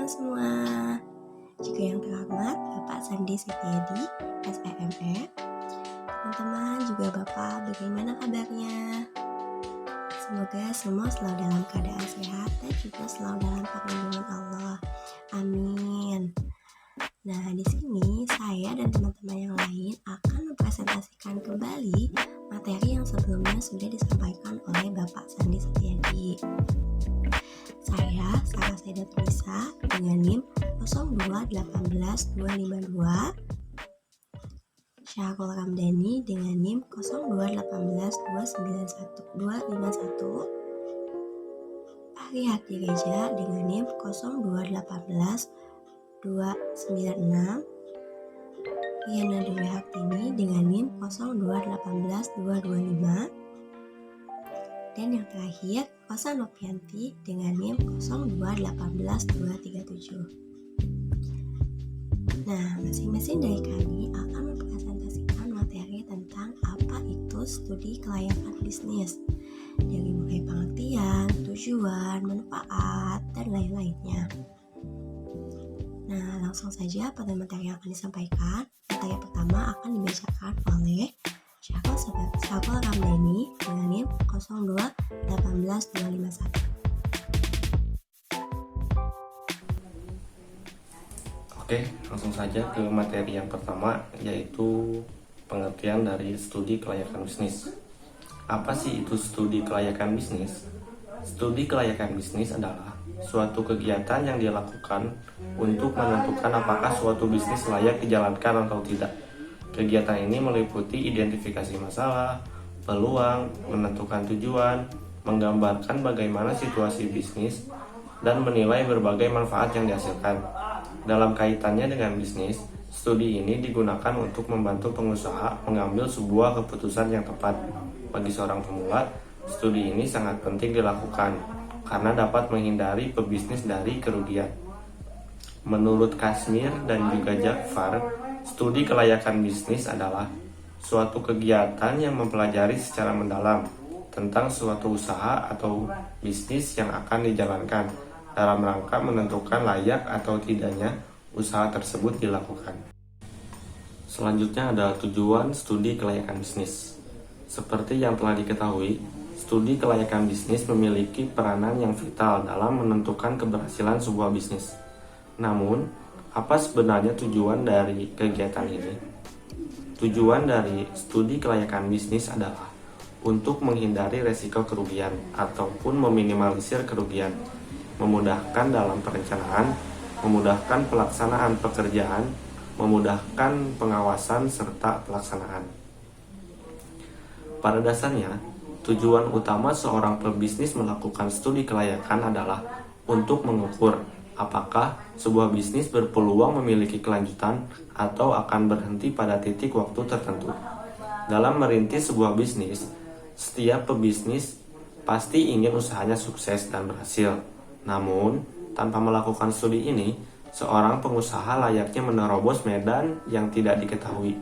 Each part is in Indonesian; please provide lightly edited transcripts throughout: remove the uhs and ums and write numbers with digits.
teman-teman semua. Juga yang terhormat Bapak Sandi Setiadi, SPME. Teman-teman juga Bapak, bagaimana kabarnya? Semoga semua selalu dalam keadaan sehat dan juga selalu dalam perlindungan Allah. Amin. Nah, di sini saya dan teman-teman yang lain akan mempresentasikan kembali materi yang sebelumnya sudah disampaikan oleh Bapak Sandi Setiadi. Saya, Sarah Saidat Nisa, dengan NIM 0218252, Syahrul Ramdhani dengan NIM 0218251, Fahri Hatireja dengan NIM 0218296, Riana Dwi Hartini dengan NIM 0218225, dan yang terakhir Rosa Novianti dengan NIM 0218237. Nah, masing-masing dari kami akan mempresentasikan materi tentang apa itu studi kelayakan bisnis, dari mulai pengertian, tujuan, manfaat, dan lain-lainnya. Nah, langsung saja pada materi yang akan disampaikan. Materi pertama akan dibacakan oleh Syahrul Ramdhani dengan NIM 0218251. Oke, langsung saja ke materi yang pertama, yaitu pengertian dari studi kelayakan bisnis. Apa sih itu studi kelayakan bisnis? Studi kelayakan bisnis adalah suatu kegiatan yang dilakukan untuk menentukan apakah suatu bisnis layak dijalankan atau tidak. Kegiatan ini meliputi identifikasi masalah, peluang, menentukan tujuan, menggambarkan bagaimana situasi bisnis, dan menilai berbagai manfaat yang dihasilkan. Dalam kaitannya dengan bisnis, studi ini digunakan untuk membantu pengusaha mengambil sebuah keputusan yang tepat. Bagi seorang pemula, studi ini sangat penting dilakukan karena dapat menghindari pebisnis dari kerugian. Menurut Kasmir dan juga Jafar, studi kelayakan bisnis adalah suatu kegiatan yang mempelajari secara mendalam tentang suatu usaha atau bisnis yang akan dijalankan dalam rangka menentukan layak atau tidaknya usaha tersebut dilakukan. Selanjutnya ada tujuan studi kelayakan bisnis. Seperti yang telah diketahui, studi kelayakan bisnis memiliki peranan yang vital dalam menentukan keberhasilan sebuah bisnis. Namun, apa sebenarnya tujuan dari kegiatan ini? Tujuan dari studi kelayakan bisnis adalah untuk menghindari resiko kerugian ataupun meminimalisir kerugian, memudahkan dalam perencanaan, memudahkan pelaksanaan pekerjaan, memudahkan pengawasan serta pelaksanaan. Pada dasarnya, tujuan utama seorang pebisnis melakukan studi kelayakan adalah untuk mengukur apakah sebuah bisnis berpeluang memiliki kelanjutan atau akan berhenti pada titik waktu tertentu. Dalam merintis sebuah bisnis, setiap pebisnis pasti ingin usahanya sukses dan berhasil. Namun, tanpa melakukan studi ini, seorang pengusaha layaknya menerobos medan yang tidak diketahui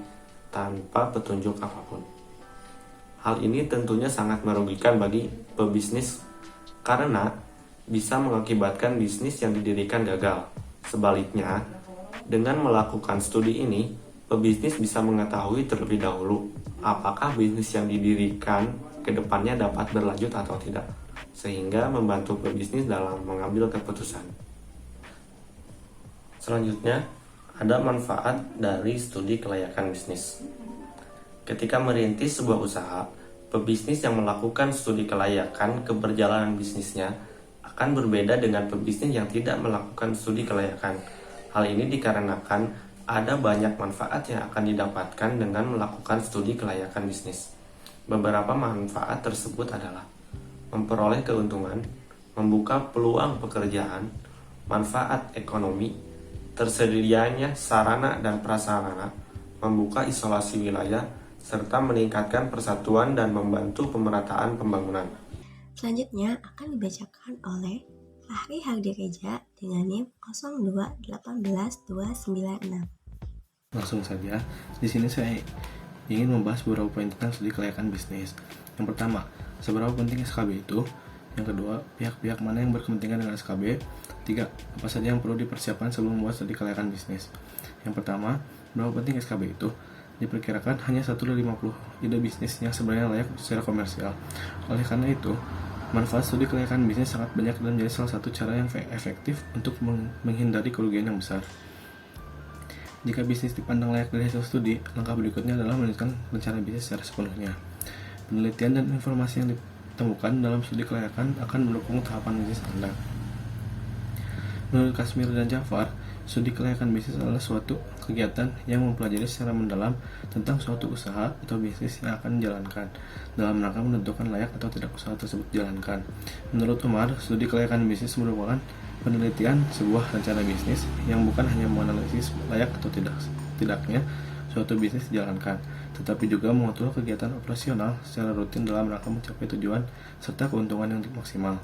tanpa petunjuk apapun. Hal ini tentunya sangat merugikan bagi pebisnis karena bisa mengakibatkan bisnis yang didirikan gagal. Sebaliknya, dengan melakukan studi ini, pebisnis bisa mengetahui terlebih dahulu apakah bisnis yang didirikan ke depannya dapat berlanjut atau tidak, sehingga membantu pebisnis dalam mengambil keputusan. Selanjutnya, ada manfaat dari studi kelayakan bisnis. Ketika merintis sebuah usaha, pebisnis yang melakukan studi kelayakan keberjalanan bisnisnya akan berbeda dengan pebisnis yang tidak melakukan studi kelayakan. Hal ini dikarenakan ada banyak manfaat yang akan didapatkan dengan melakukan studi kelayakan bisnis. Beberapa manfaat tersebut adalah memperoleh keuntungan, membuka peluang pekerjaan, manfaat ekonomi, tersedianya sarana dan prasarana, membuka isolasi wilayah, serta meningkatkan persatuan dan membantu pemerataan pembangunan. Selanjutnya akan dibacakan oleh Fahri Hatireja dengan NIM 0218296. Langsung saja, di sini saya ingin membahas beberapa poin tentang studi kelayakan bisnis. Yang pertama, seberapa penting SKB itu? Yang kedua, pihak-pihak mana yang berkepentingan dengan SKB. 3. Apa saja yang perlu dipersiapkan sebelum membuat studi kelayakan bisnis. Yang pertama, berapa penting SKB itu? Diperkirakan hanya 1 dari 50 ide bisnis yang sebenarnya layak secara komersial. Oleh karena itu, manfaat studi kelayakan bisnis sangat banyak dan menjadi salah satu cara yang efektif untuk menghindari kerugian yang besar. Jika bisnis dipandang layak dari hasil studi, langkah berikutnya adalah melanjutkan rencana bisnis secara sepenuhnya. Penelitian dan informasi yang ditemukan dalam studi kelayakan akan mendukung tahapan bisnis Anda. Menurut Kasmir dan Jafar, studi kelayakan bisnis adalah suatu kegiatan yang mempelajari secara mendalam tentang suatu usaha atau bisnis yang akan dijalankan dalam rangka menentukan layak atau tidak usaha tersebut dijalankan. Menurut Umar, studi kelayakan bisnis merupakan penelitian sebuah rencana bisnis yang bukan hanya menganalisis layak atau tidaknya suatu bisnis dijalankan, tetapi juga mengatur kegiatan operasional secara rutin dalam rangka mencapai tujuan serta keuntungan yang maksimal.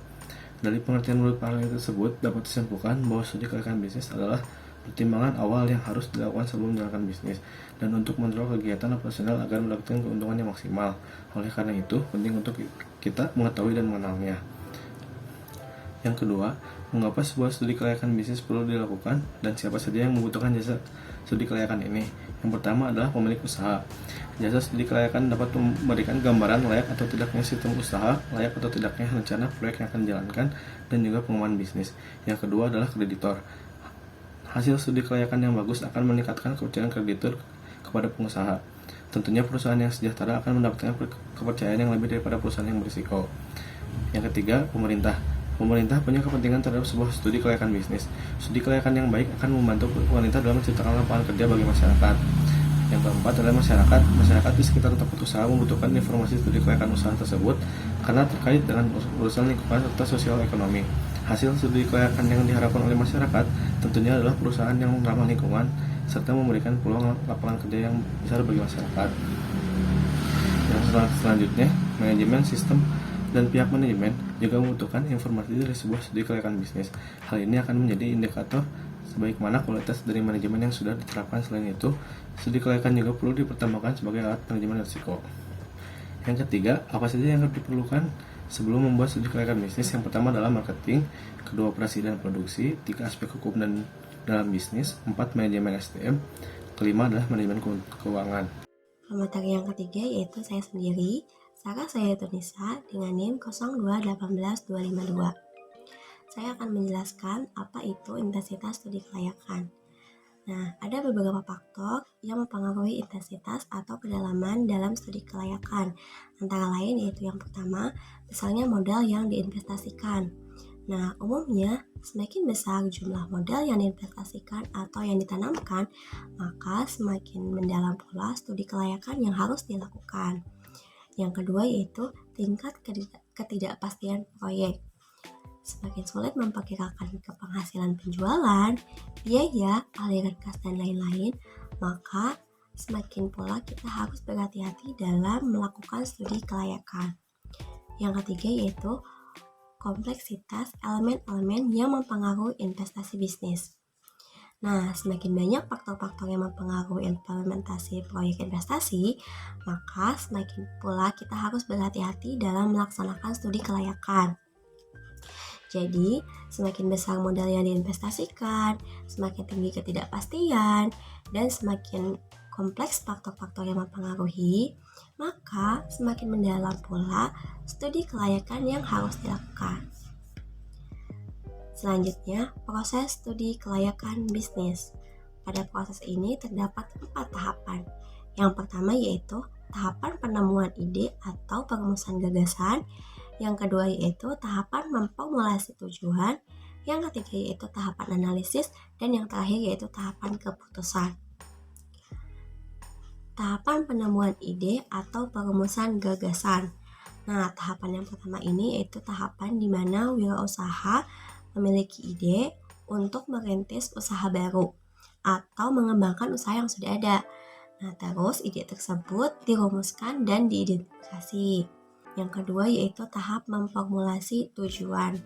Dari pengertian menurut ahli tersebut, dapat disimpulkan bahwa studi kelayakan bisnis adalah pertimbangan awal yang harus dilakukan sebelum menjalankan bisnis dan untuk mengontrol kegiatan operasional agar mendapatkan keuntungan yang maksimal. Oleh karena itu, penting untuk kita mengetahui dan mengenalnya. Yang kedua, mengapa sebuah studi kelayakan bisnis perlu dilakukan dan siapa saja yang membutuhkan jasa studi kelayakan ini. Yang pertama adalah pemilik usaha. Jasa studi kelayakan dapat memberikan gambaran layak atau tidaknya sistem usaha, layak atau tidaknya rencana proyek yang akan dijalankan, dan juga pengembangan bisnis. Yang kedua adalah kreditor. Hasil studi kelayakan yang bagus akan meningkatkan kepercayaan kreditur kepada pengusaha. Tentunya perusahaan yang sejahtera akan mendapatkan kepercayaan yang lebih daripada perusahaan yang berisiko. Yang ketiga, pemerintah. Pemerintah punya kepentingan terhadap sebuah studi kelayakan bisnis. Studi kelayakan yang baik akan membantu pemerintah dalam menciptakan lapangan kerja bagi masyarakat. Yang keempat adalah masyarakat. Masyarakat di sekitar tempat usaha membutuhkan informasi studi kelayakan usaha tersebut karena terkait dengan urusan lingkungan serta sosial ekonomi. Hasil studi kelayakan yang diharapkan oleh masyarakat tentunya adalah perusahaan yang ramah lingkungan serta memberikan peluang lapangan kerja yang besar bagi masyarakat. Yang selanjutnya, manajemen sistem dan pihak manajemen juga membutuhkan informasi dari sebuah studi kelayakan bisnis. Hal ini akan menjadi indikator sebaik mana kualitas dari manajemen yang sudah diterapkan. Selain itu, studi kelayakan juga perlu dipertimbangkan sebagai alat manajemen risiko. Yang ketiga, apa saja yang harus diperlukan sebelum membuat studi kelayakan bisnis? Yang pertama adalah marketing, kedua operasi dan produksi, tiga aspek hukum dan dalam bisnis, 4 manajemen SDM, kelima adalah manajemen keuangan. Materi yang ketiga yaitu saya sendiri, Sarah Sayatunisa dengan NIM 0218252. Saya akan menjelaskan apa itu intensitas studi kelayakan. Nah, ada beberapa faktor yang mempengaruhi intensitas atau kedalaman dalam studi kelayakan. Antara lain yaitu yang pertama, besarnya modal yang diinvestasikan. Nah, umumnya semakin besar jumlah modal yang diinvestasikan atau yang ditanamkan, maka semakin mendalam pula studi kelayakan yang harus dilakukan. Yang kedua yaitu tingkat ketidakpastian proyek. Semakin sulit memperkirakan penghasilan penjualan, biaya, aliran kas, dan lain-lain, maka semakin pula kita harus berhati-hati dalam melakukan studi kelayakan. Yang ketiga yaitu kompleksitas elemen-elemen yang mempengaruhi investasi bisnis. Nah, semakin banyak faktor-faktor yang mempengaruhi implementasi proyek investasi, maka semakin pula kita harus berhati-hati dalam melaksanakan studi kelayakan. Jadi, semakin besar modal yang diinvestasikan, semakin tinggi ketidakpastian, dan semakin kompleks faktor-faktor yang mempengaruhi, maka semakin mendalam pula studi kelayakan yang harus dilakukan. Selanjutnya, proses studi kelayakan bisnis. Pada proses ini terdapat 4 tahapan. Yang pertama yaitu tahapan penemuan ide atau perumusan gagasan. Yang kedua yaitu tahapan memformulasi tujuan. Yang ketiga yaitu tahapan analisis. Dan yang terakhir yaitu tahapan keputusan. Tahapan penemuan ide atau perumusan gagasan. Nah, tahapan yang pertama ini yaitu tahapan di mana wirausaha memiliki ide untuk merintis usaha baru atau mengembangkan usaha yang sudah ada. Nah, terus ide tersebut dirumuskan dan diidentifikasi. Yang kedua yaitu tahap memformulasi tujuan.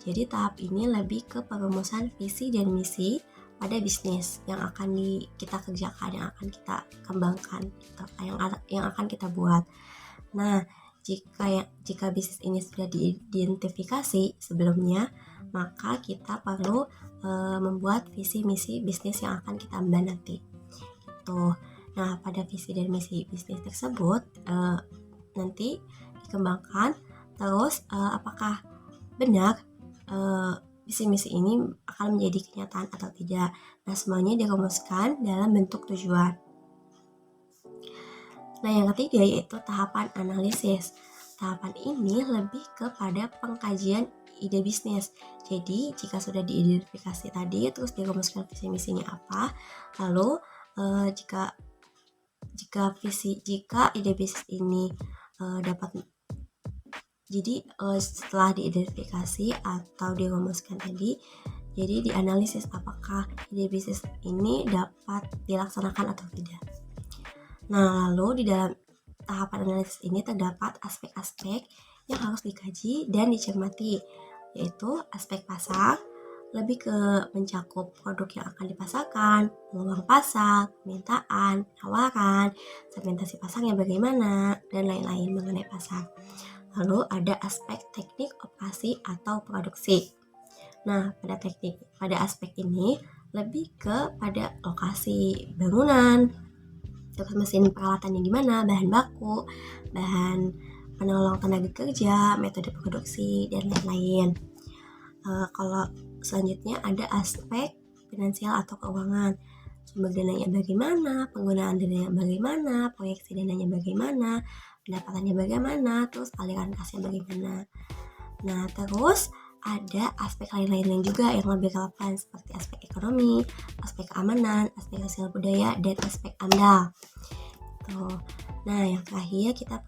Jadi tahap ini lebih ke perumusan visi dan misi pada bisnis yang akan kita kerjakan, yang akan kita kembangkan, yang akan kita buat. Nah, Jika bisnis ini sudah diidentifikasi sebelumnya, maka kita perlu membuat visi misi bisnis yang akan kita ambil nanti. Tuh. Nah, pada visi dan misi bisnis tersebut nanti dikembangkan terus apakah benar visi misi ini akan menjadi kenyataan atau tidak. Nah, semuanya dirumuskan dalam bentuk tujuan. Nah, yang ketiga yaitu tahapan analisis. Tahapan ini lebih kepada pengkajian ide bisnis. Jadi, jika sudah diidentifikasi tadi, terus dirumuskan visi misinya apa, lalu jika ide bisnis ini setelah diidentifikasi atau dirumuskan tadi, jadi dianalisis apakah ide bisnis ini dapat dilaksanakan atau tidak. Nah, lalu di dalam tahapan analisis ini terdapat aspek-aspek yang harus dikaji dan dicermati, yaitu aspek pasar, lebih ke mencakup produk yang akan dipasarkan, peluang pasar, permintaan, tawaran, segmentasi pasarnya bagaimana, dan lain-lain mengenai pasar. Lalu ada aspek teknik operasi atau produksi. Nah, pada aspek ini lebih kepada lokasi bangunan, terus mesin peralatannya gimana, bahan baku, bahan penolong tenaga kerja, metode produksi, dan lain-lain. Kalau selanjutnya ada aspek finansial atau keuangan, sumber dananya bagaimana, penggunaan dananya bagaimana, proyeksi dananya bagaimana, pendapatannya bagaimana, terus aliran kasnya bagaimana. Nah, terus ada aspek lain-lain juga yang lebih relevan seperti aspek ekonomi, aspek keamanan, aspek sosial budaya, dan aspek AMDAL. Tuh. Nah, yang terakhir kita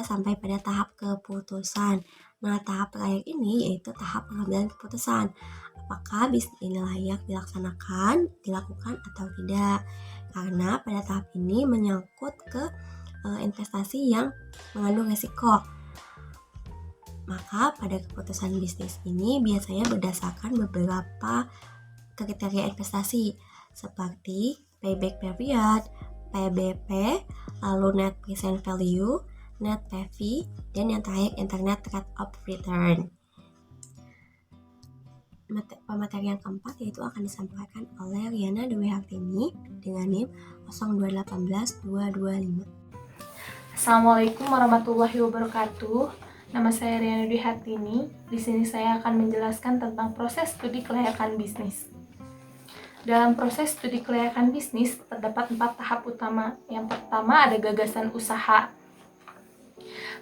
sampai pada tahap keputusan. Nah, tahap terakhir ini yaitu tahap pengambilan keputusan. Apakah bisnis ini layak dilaksanakan, dilakukan atau tidak? Karena pada tahap ini menyangkut ke investasi yang mengandung risiko. Maka pada keputusan bisnis ini biasanya berdasarkan beberapa kriteria investasi seperti payback period, PBP, lalu net present value, net PV, dan yang terakhir internet rate of return. Pemateri yang keempat yaitu akan disampaikan oleh Riana Dwi Hartini dengan NIM 0218225. Assalamualaikum warahmatullahi wabarakatuh. Nama saya Riana Dwi Hartini. Di sini saya akan menjelaskan tentang proses studi kelayakan bisnis. Dalam proses studi kelayakan bisnis terdapat 4 tahap utama. Yang pertama ada gagasan usaha.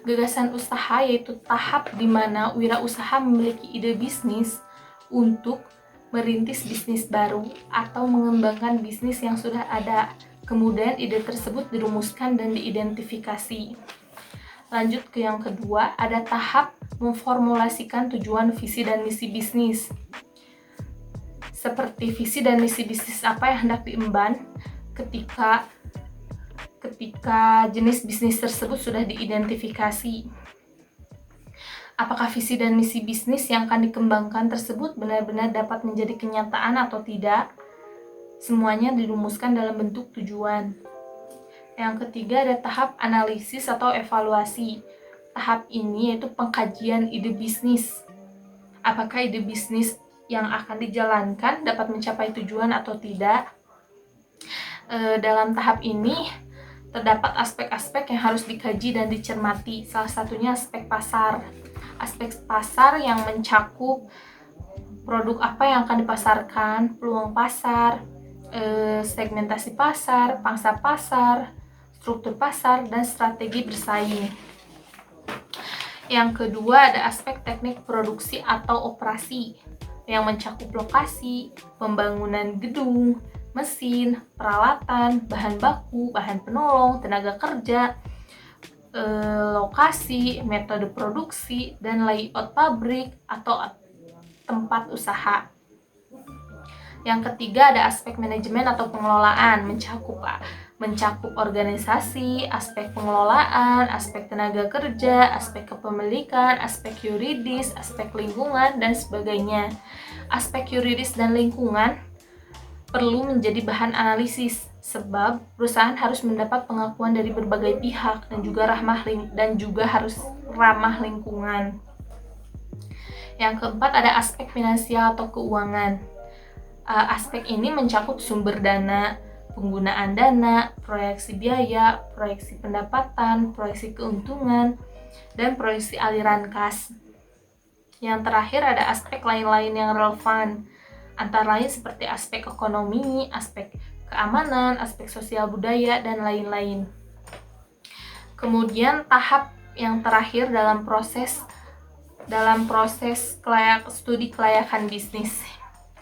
Gagasan usaha yaitu tahap di mana wirausaha memiliki ide bisnis untuk merintis bisnis baru atau mengembangkan bisnis yang sudah ada. Kemudian ide tersebut dirumuskan dan diidentifikasi. Lanjut ke yang kedua, ada tahap memformulasikan tujuan, visi, dan misi bisnis. Seperti visi dan misi bisnis apa yang hendak diemban ketika jenis bisnis tersebut sudah diidentifikasi. Apakah visi dan misi bisnis yang akan dikembangkan tersebut benar-benar dapat menjadi kenyataan atau tidak? Semuanya dirumuskan dalam bentuk tujuan. Yang ketiga ada tahap analisis atau evaluasi. Tahap ini yaitu pengkajian ide bisnis. Apakah ide bisnis yang akan dijalankan dapat mencapai tujuan atau tidak? Dalam tahap ini terdapat aspek-aspek yang harus dikaji dan dicermati. Salah satunya aspek pasar. Aspek pasar yang mencakup produk apa yang akan dipasarkan, peluang pasar, segmentasi pasar, pangsa pasar, struktur pasar, dan strategi bersaing. Yang kedua ada aspek teknik produksi atau operasi yang mencakup lokasi, pembangunan gedung, mesin, peralatan, bahan baku, bahan penolong, tenaga kerja, lokasi, metode produksi, dan layout pabrik atau tempat usaha. Yang ketiga ada aspek manajemen atau pengelolaan, mencakup organisasi, aspek pengelolaan, aspek tenaga kerja, aspek kepemilikan, aspek yuridis, aspek lingkungan, dan sebagainya. Aspek yuridis dan lingkungan perlu menjadi bahan analisis Sebab perusahaan harus mendapat pengakuan dari berbagai pihak dan juga harus ramah lingkungan. Yang keempat ada aspek finansial atau keuangan. Aspek ini mencakup sumber dana, penggunaan dana, proyeksi biaya, proyeksi pendapatan, proyeksi keuntungan, dan proyeksi aliran kas. Yang terakhir ada aspek lain-lain yang relevan, antara lain seperti aspek ekonomi, aspek keamanan, aspek sosial budaya, dan lain-lain. Kemudian tahap yang terakhir dalam proses studi kelayakan bisnis,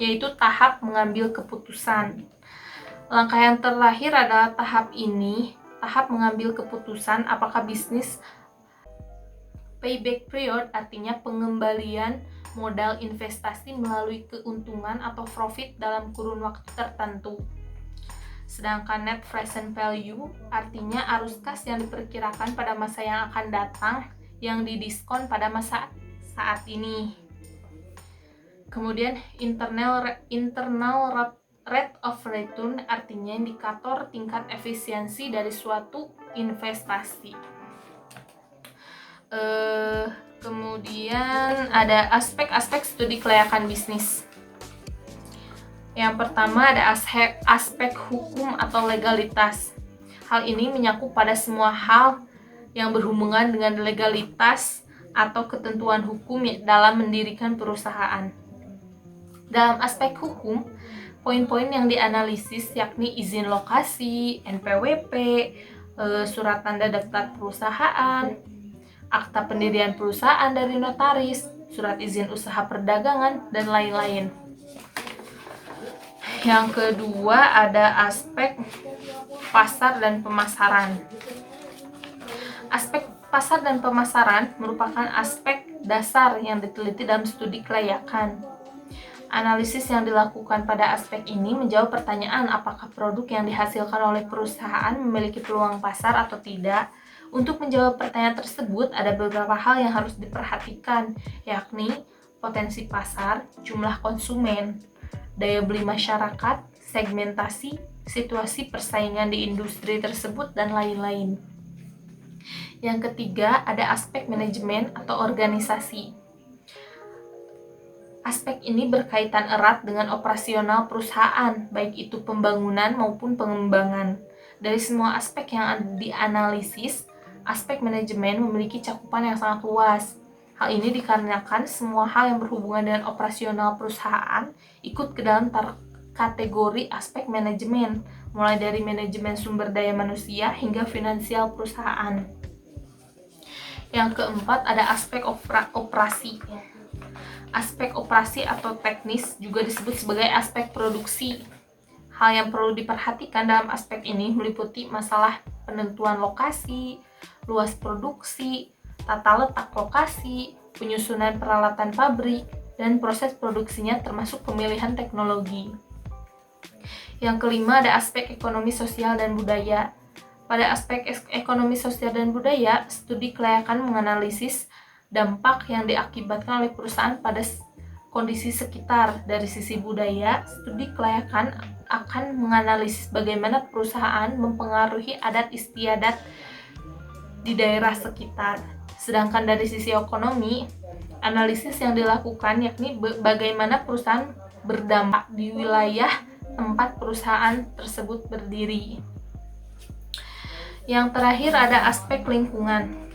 yaitu tahap mengambil keputusan. Langkah yang terakhir adalah tahap mengambil keputusan apakah bisnis payback period, artinya pengembalian modal investasi melalui keuntungan atau profit dalam kurun waktu tertentu. Sedangkan net present value artinya arus kas yang diperkirakan pada masa yang akan datang yang didiskon pada masa saat ini. Kemudian internal rate of return artinya indikator tingkat efisiensi dari suatu investasi. Kemudian ada aspek-aspek studi kelayakan bisnis. Yang pertama ada aspek hukum atau legalitas. Hal ini menyakup pada semua hal yang berhubungan dengan legalitas atau ketentuan hukum dalam mendirikan perusahaan. Dalam aspek hukum, poin-poin yang dianalisis yakni izin lokasi, NPWP, surat tanda daftar perusahaan, akta pendirian perusahaan dari notaris, surat izin usaha perdagangan, dan lain-lain. Yang kedua ada aspek pasar dan pemasaran. Aspek pasar dan pemasaran merupakan aspek dasar yang diteliti dalam studi kelayakan. Analisis yang dilakukan pada aspek ini menjawab pertanyaan apakah produk yang dihasilkan oleh perusahaan memiliki peluang pasar atau tidak. Untuk menjawab pertanyaan tersebut, ada beberapa hal yang harus diperhatikan, yakni potensi pasar, jumlah konsumen, daya beli masyarakat, segmentasi, situasi persaingan di industri tersebut, dan lain-lain. Yang ketiga, ada aspek manajemen atau organisasi. Aspek ini berkaitan erat dengan operasional perusahaan, baik itu pembangunan maupun pengembangan. Dari semua aspek yang dianalisis, aspek manajemen memiliki cakupan yang sangat luas. Hal ini dikarenakan semua hal yang berhubungan dengan operasional perusahaan ikut ke dalam kategori aspek manajemen, mulai dari manajemen sumber daya manusia hingga finansial perusahaan. Yang keempat ada aspek operasi. Aspek operasi atau teknis juga disebut sebagai aspek produksi. Hal yang perlu diperhatikan dalam aspek ini meliputi masalah penentuan lokasi, luas produksi, tata letak lokasi, penyusunan peralatan pabrik, dan proses produksinya termasuk pemilihan teknologi. Yang kelima ada aspek ekonomi sosial dan budaya. Pada aspek ekonomi sosial dan budaya, studi kelayakan menganalisis dampak yang diakibatkan oleh perusahaan pada kondisi sekitar. Dari sisi budaya, studi kelayakan akan menganalisis bagaimana perusahaan mempengaruhi adat istiadat di daerah sekitar. Sedangkan dari sisi ekonomi, analisis yang dilakukan yakni bagaimana perusahaan berdampak di wilayah tempat perusahaan tersebut berdiri. Yang terakhir ada aspek lingkungan.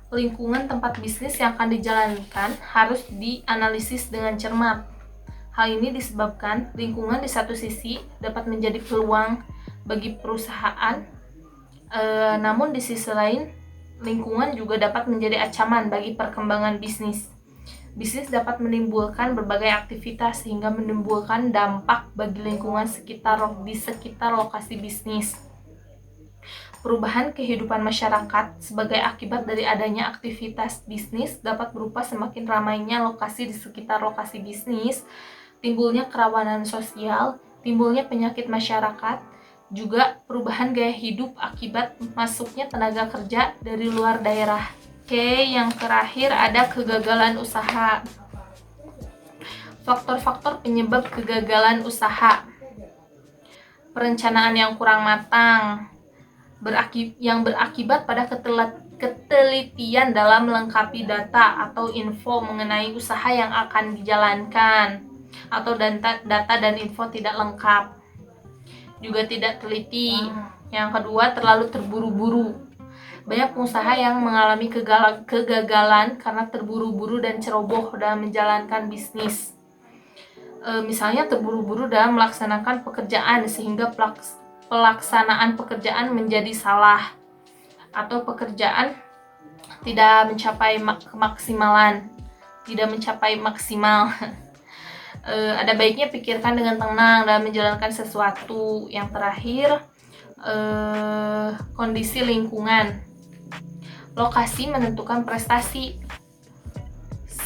Lingkungan tempat bisnis yang akan dijalankan harus dianalisis dengan cermat. Hal ini disebabkan lingkungan di satu sisi dapat menjadi peluang bagi perusahaan, namun di sisi lain lingkungan juga dapat menjadi ancaman bagi perkembangan bisnis. Bisnis dapat menimbulkan berbagai aktivitas sehingga menimbulkan dampak bagi lingkungan di sekitar lokasi bisnis. Perubahan kehidupan masyarakat sebagai akibat dari adanya aktivitas bisnis dapat berupa semakin ramainya lokasi di sekitar lokasi bisnis, timbulnya kerawanan sosial, timbulnya penyakit masyarakat, juga perubahan gaya hidup akibat masuknya tenaga kerja dari luar daerah. Oke, yang terakhir ada kegagalan usaha. Faktor-faktor penyebab kegagalan usaha. perencanaan yang kurang matang, yang berakibat pada ketelitian dalam melengkapi data atau info mengenai usaha yang akan dijalankan, atau data dan info tidak lengkap, juga tidak teliti. Yang kedua, terlalu terburu-buru. Banyak pengusaha yang mengalami kegagalan karena terburu-buru dan ceroboh dalam menjalankan bisnis. Misalnya terburu-buru dalam melaksanakan pekerjaan sehingga pelaksanaan pekerjaan menjadi salah, atau pekerjaan tidak mencapai kemaksimalan, tidak mencapai maksimal. Ada baiknya pikirkan dengan tenang dalam menjalankan sesuatu. Yang terakhir, kondisi lingkungan. Lokasi menentukan prestasi.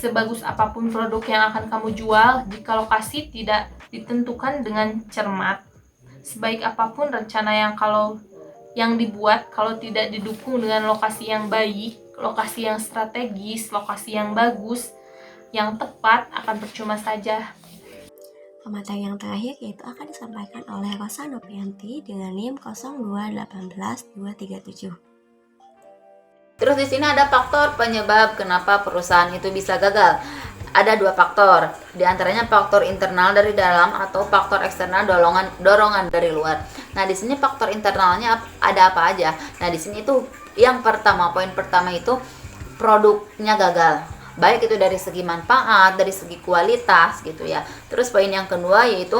Sebagus apapun produk yang akan kamu jual, jika lokasi tidak ditentukan dengan cermat, sebaik apapun rencana yang dibuat, kalau tidak didukung dengan lokasi yang baik, lokasi yang strategis, lokasi yang bagus, yang tepat, akan percuma saja. Komentar yang terakhir yaitu akan disampaikan oleh Rosa Nopianti dengan NIM 0218237. Terus di sini ada faktor penyebab kenapa perusahaan itu bisa gagal. Ada 2 faktor, di antaranya faktor internal dari dalam atau faktor eksternal dorongan dari luar. Nah, di sini faktor internalnya ada apa aja? Nah, di sini itu yang pertama, poin pertama itu produknya gagal. Baik itu dari segi manfaat, dari segi kualitas gitu ya. Terus poin yang kedua yaitu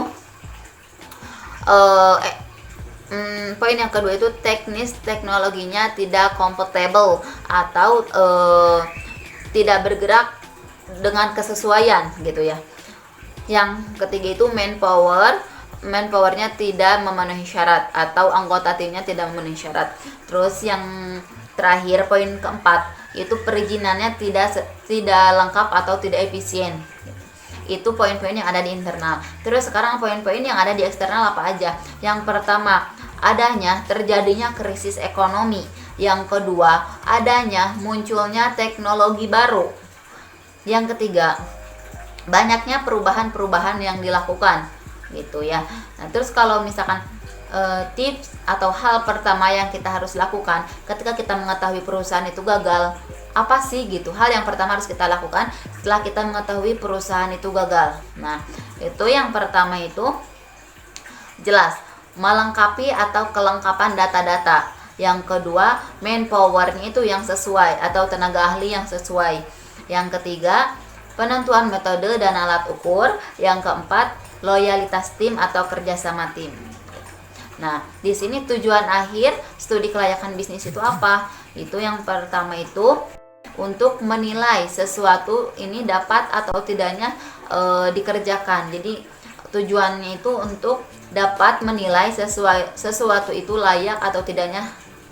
poin yang kedua itu teknis teknologinya tidak compatible atau tidak bergerak dengan kesesuaian gitu ya. Yang ketiga itu manpowernya tidak memenuhi syarat atau anggota timnya tidak memenuhi syarat. Terus yang terakhir poin keempat itu perizinannya tidak lengkap atau tidak efisien. Itu poin-poin yang ada di internal. Terus sekarang poin-poin yang ada di eksternal apa aja? Yang pertama, terjadinya krisis ekonomi. Yang kedua, munculnya teknologi baru. Yang ketiga, banyaknya perubahan-perubahan yang dilakukan gitu ya. Nah, terus kalau misalkan tips atau hal pertama yang kita harus lakukan ketika kita mengetahui perusahaan itu gagal, apa sih gitu? Hal yang pertama harus kita lakukan setelah kita mengetahui perusahaan itu gagal. Nah, itu yang pertama itu jelas melengkapi atau kelengkapan data-data. Yang kedua, manpowernya itu yang sesuai atau tenaga ahli yang sesuai. Yang ketiga, penentuan metode dan alat ukur. Yang keempat, loyalitas tim atau kerjasama tim. Nah, di sini tujuan akhir studi kelayakan bisnis itu apa? Itu yang pertama itu untuk menilai sesuatu ini dapat atau tidaknya dikerjakan. Jadi tujuannya itu untuk dapat menilai sesuatu itu layak atau tidaknya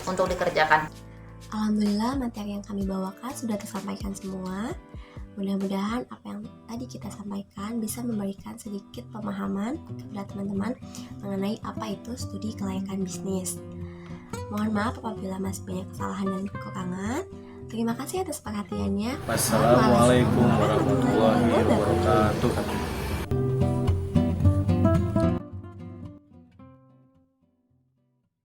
untuk dikerjakan. Alhamdulillah materi yang kami bawakan sudah tersampaikan semua. Mudah-mudahan apa yang tadi kita sampaikan bisa memberikan sedikit pemahaman kepada teman-teman mengenai apa itu studi kelayakan bisnis. Mohon maaf apabila masih banyak kesalahan dan kekurangan. Terima kasih atas perhatiannya. Wassalamualaikum warahmatullahi wabarakatuh.